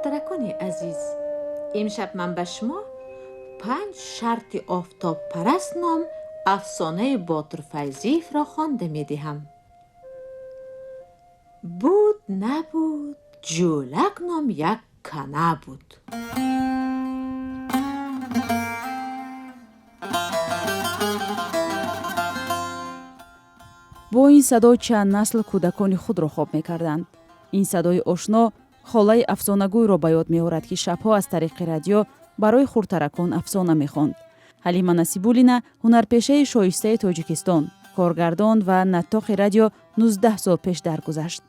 خورترکان عزیز، امشب من به شما 5 شرط آفتاب پرست نام افسانه بادر فیضیف را خوانده می دهم. بود نبود جولک نام یک کنه بود. با این صدا چند نسل کودکان خود را خواب می کردند. این صدای آشنا خاله افسانه‌گوی را به یاد می آورد که شبها از طریق رادیو برای خورترکان افسانه می خواند. حلیمه نصیبولینه هنرپیشه شایسته تاجیکستان، کارگردان و نطاق رادیو 19 سال پیش درگذشت.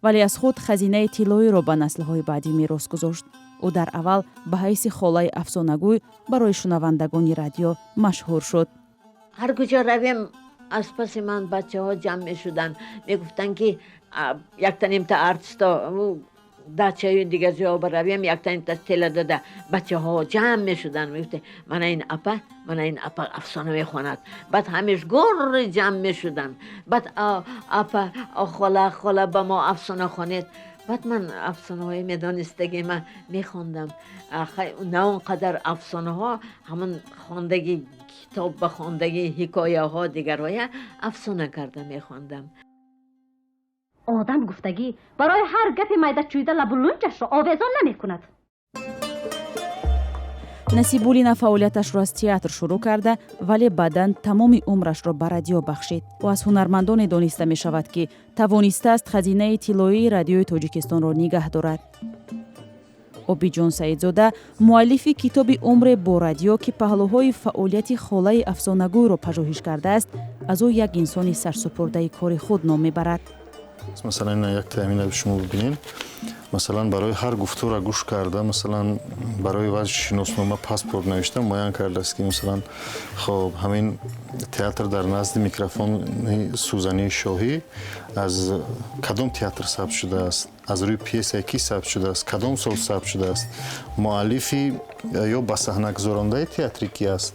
ولی از خود خزینه طلایی را به نسل‌های بعدی میراث گذاشت. او در اول به حیث خاله افسانه‌گوی برای شنوندگان رادیو مشهور شد. هر کجا رویم از پس من بچه ها جمع می شدن، می گفتن که یک تنیم تا ارتستا دچه دیگه جا برویم یک تنیم تا تله داده بچه ها جمع می شدن، می گفتن من این اپا افسانه می خواند. بعد همیش گر جمع می شدن. بعد اپا خاله با ما افسانه خوانید. بعد من افسانه های میدانستگی من میخوندم. نه اونقدر افسانه ها، همون خواندگی کتاب به خواندگی حکایه ها دیگر افسانه کرده میخوندم. آدم گفتگی برای هر گپ میده چویده لب و لنجش را آویزان نمی کند. نصیبولینه فعالیتش را از تئاتر شروع کرده ولی بعداً تمام عمرش را به رادیو بخشید و از هنرمندان دانسته می شود که توانسته است خزینه طلایی رادیوی تاجیکستان را نگه دارد. آبیجان سعیدزاده مؤلف کتاب عمر با رادیو که پهلوهای فعالیت خاله افسانه‌گوی را پژوهش کرده است، از او یک انسان سرسپرده کار خود نام میبرد. مثلا این یک تامین شما ببینید، مثلا برای هر گفتار گوش کرده، مثلا برای وجه شناسنامه پاسپورت نوشته معین کرده است که مثلا خب همین تئاتر در نزد میکروفون سوزنی شاهی از کدام تئاتر ثبت شده است، از روی پیس کی ثبت شده است، کدام سال ثبت شده است، مؤلفی یا به صحنه گذارنده تئاتری کی است.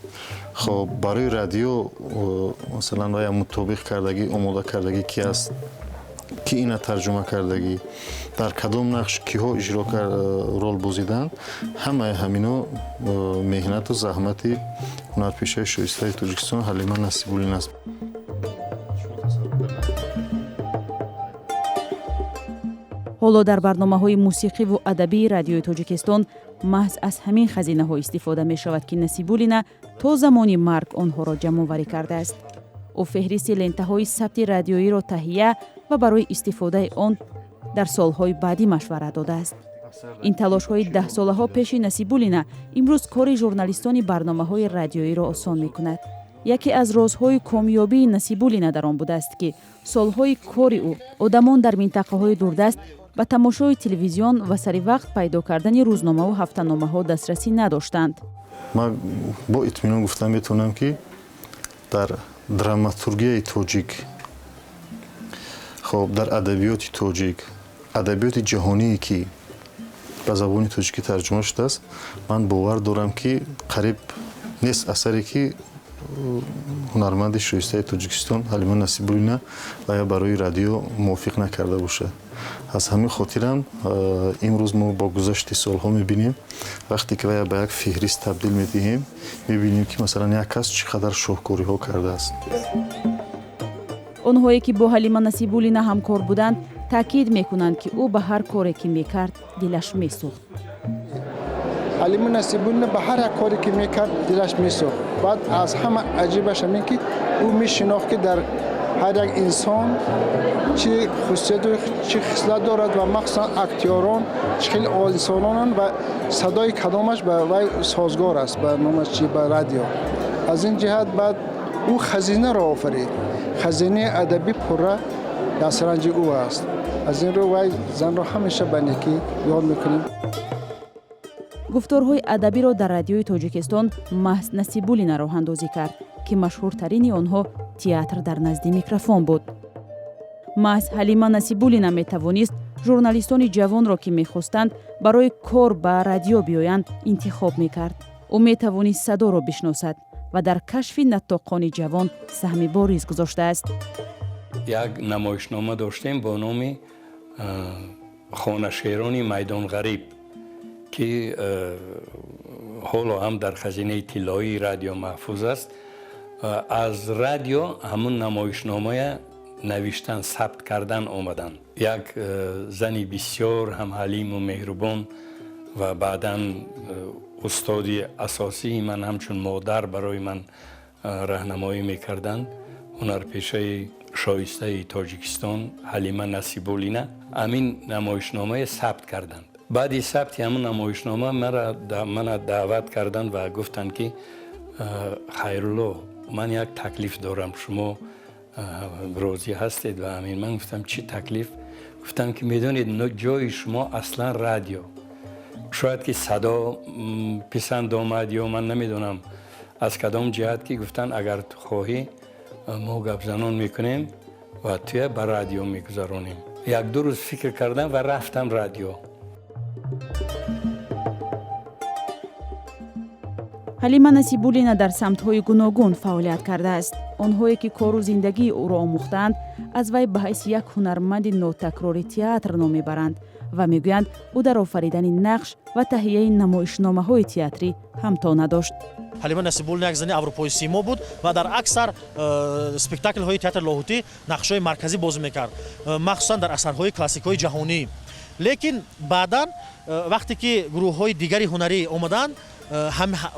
خب برای رادیو مثلا وای مطابق کردگی آماده کردگی کی است، کی اینا ترجمه کردگی، در کدام نقش کیها اجرا رول بازیدن، همه همینو مهنت و زحمت هنرپیشه شایسته تاجیکستان حلیمه نصیبولینه است. حالا در برنامه‌های موسیقی و ادبی رادیوی تاجیکستان محض از همین خزینه‌ها استفاده می‌شود که نصیبولینه تا زمان مرگ آنها را جمع‌آوری کرده است. او فهرست لنته‌های ثبت رادیویی را تهیه و برای استفاده آن در سالهای بعدی مشورت داده است. این تلاش‌های 10 ساله‌ها پیش نصیبولینه امروز کار ژورنالیستان برنامه‌های رادیویی را آسان می‌کند. یکی از رازهای کامیابی نصیبولینه در آن بوده است که سالهای کار او آدمان در منطقه‌های دوردست به تماشای تلویزیون و سری وقت پیدا کردن روزنامه و هفته‌نامه‌ها دسترسی نداشتند. من با اطمینان گفتم میتونم که در دراماتورگی تاجیک، خب در ادبیات تاجیک، ادبیات جهانی که به زبان تاجیکی ترجمه شده است، من باور دارم که قریب نیست اثری که هنرمند شایسته تاجیکستان حلیمه نصیبولینه و یا برای رادیو موافق نکرده باشه. از همین خاطرم امروز ما با گذشت سالها میبینیم وقتی که به یک فهرست تبدیل میدهیم میبینیم که مثلا یک کس چقدر شاهکاری ها کرده است. آنهایی که با حلیمه نصیبولینه همکار بودند تاکید میکنند که او به هر کاری که میکرد دلش میسوخت. حلیمه نصیبولینه به هر کاری که میکرد دلش میسوخت. بعد از همه عجیبش همین که او میشناخت که در هر یک انسان چه خصوصیت و چه خصلت دارد و مخصوصا اکتیاران چه انسانان و صدای کدامش به وی سازگار است به نامش چی به رادیو. از این جهت بعد او خزینه را آفرید، خزینه ادبی پره دسترنج او است. از این رو وی زن را همیشه به نیکی یاد میکنیم. گفتارهای ادبی را در رادیوی تاجیکستان محض نصیبولینه راه اندازی کرد که مشهورترین آنها تئاتر در نزد میکروفون بود. محض حلیمه نصیبولینه میتوانست ژورنالیستان جوان را که میخواستند برای کار به رادیو بیایند انتخاب میکرد. او میتوانست صدا را بشناسد و در کشف نطاقان جوان سهم بارز گذاشته است. یک نمایشنامه داشتیم با نام خانه شیران میدان غریب که حالا هم در خزینه طلایی رادیو محفوظ است. از رادیو همون نمایشنامه نوشتن ثبت کردن آمدن. یک زنی بسیار هم حلیم و مهربان و بعداً استادی اساسی من همچون مادر برای من راهنمایی میکردند. هنرپیشه شایسته تاجیکستان حلیمه نصیب‌الدین امین نمایشنامه ثبت کردند. بعد ثبت همون نمایشنامه من دعوت کردند و گفتند که خیرالله من یک تکلیف دارم، شما راضی هستید؟ و امین من گفتم چی تکلیف؟ گفتم که میدونید جای شما اصلا رادیو، شاید که صدا پسند آمد یا من نمیدونم از کدام جهت که گفتن اگر خواهی ما گپ زنان میکنیم و توی بر رادیو میگذارونیم. یک دو روز فکر کردم و رفتم رادیو. حلیمه نصیب‌الدین در سمت‌های گوناگون فعالیت کرده است. آنهایی که کار و زندگی او را آموختند از وی به حیث یک هنرمند نوتکراری تئاتر نام میبرند و میگویند او در آفریدن نقش و تهیه نمایشنامه‌های تئاتری همتا نداشت. حلیمه نصیب‌الدین یک زن اروپایی سیما بود و در اکثر اسپکتاکل‌های تئاتر لاهوتی نقش‌های مرکزی بازی می‌کرد، مخصوصا در اثرهای کلاسیک‌های جهانی. لیکن بعداً وقتی که گروه‌های دیگری هنری آمدند،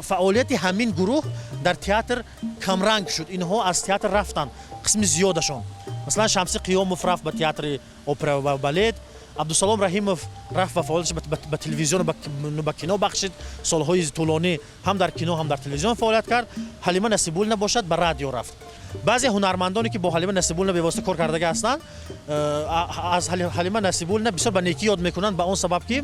فعالیت همین گروه در تئاتر کمرنگ شد. اینها از تئاتر رفتن، قسم زیادشون. مثلا شمسی قیاموف رفت به تئاتر اپرا و بالت، عبدالسلام رحیموف رفت و فعالیتش به تلویزیون و به کینو بخشید. سالهای طولانی هم در کینو هم در تلویزیون فعالیت کرد. حلیمه نصیب‌الدین باشد به رادیو رفت. بعضی هنرمندانی که با حلیمه نصیب‌الدین به واسطه کار کردگی هستند از حلیمه نصیب‌الدین بسیار به نیکی یاد میکنند، به اون سبب که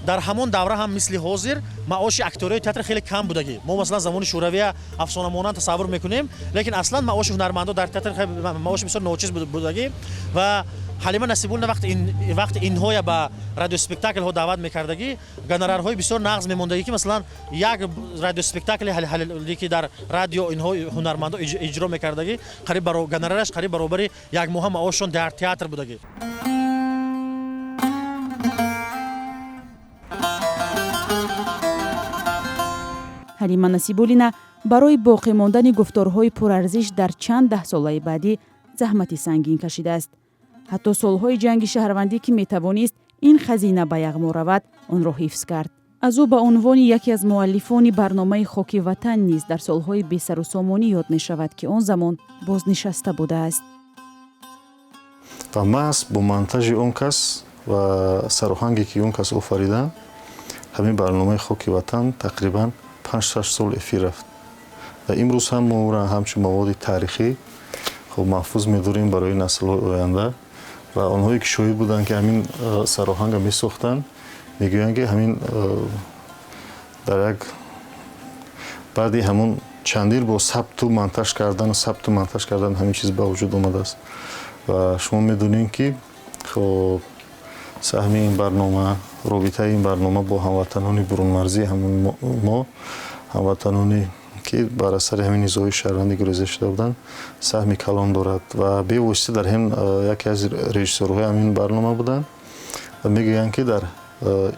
در همون دوره هم مثل حاضر معاش اکتورای تئاتر خیلی کم بودگی. ما مثلا زمان شوروی افسانه مانند تصور میکنیم، لیکن اصلا معاش هنرمندا در تئاتر خیلی معاش بسیار ناچیز بودگی. و حلیمه نصیب‌الدین وقت اینها به رادیو اسپکتاکل ها دعوت میکردگی، گنرارهای بسیار نقض میموندگی که مثلا یک رادیو اسپکتاکل که در رادیو اینها هنرمندا اجرا میکردگی قریب برابر گنرارش قریب برابر یک ماه معاششون در تئاتر بودگی. حلیمه نصیب‌الدین برای باقی ماندن گفتارهای پرارزش در چند ده ساله بعدی زحمت سنگین کشیده است. حتی سالهای جنگ شهروندی که میتوانست این خزینه به یغما رود، آن را حفظ کرد. از او به عنوان یکی از مؤلفان برنامه خاک وطن نیز در سالهای بی سر و سامانی یاد می شود که آن زمان بازنشسته بوده است. و محض با مونتاژ اون کس و سراهنگی که اون کس آفریدن، همین برنامه خاک وطن تقریباً 5-6 سال افیر رفت و امروز هم ما را همچون مواد تاریخی خب محفوظ می‌داریم برای نسل‌های آینده. و آنهایی که شاهد بودند که همین سراهنگ می‌ساختند میگویند که همین در یک بعدی همون چندین با ثبت و مونتاژ کردن همین چیز به وجود آمده است. و شما می‌دونید که خب سهم این برنامه، رابطه این برنامه با هموطنان برون مرزی همون ما هموطنانی که بر اثر همین نیزهای شهروندی گریزش دادن سهم کلان دارد و به واسطه در هم یکی از رژیسورهای همین برنامه بودن و میگویند که در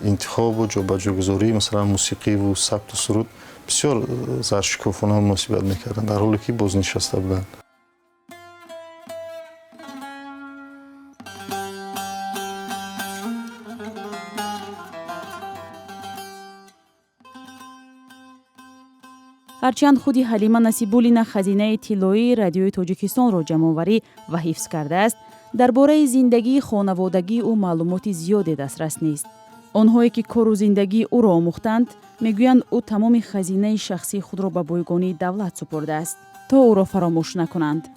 انتخاب و جابجاگذاری مثلا موسیقی و سبک و سرود بسیار زرشکافانه مناسبت میکردن در حالی که بازنشسته بودند. هرچند خودی حلیمه نصیب‌الدین خزینه طلایی رادیوی تاجیکستان را جمع‌آوری و حفظ کرده است، درباره زندگی خانوادگی او معلومات زیادی دسترس نیست. آنهایی که کار و زندگی او را آموختند میگویند او تمام خزینه شخصی خود را به بایگانی دولت سپرده است تا او را فراموش نکنند.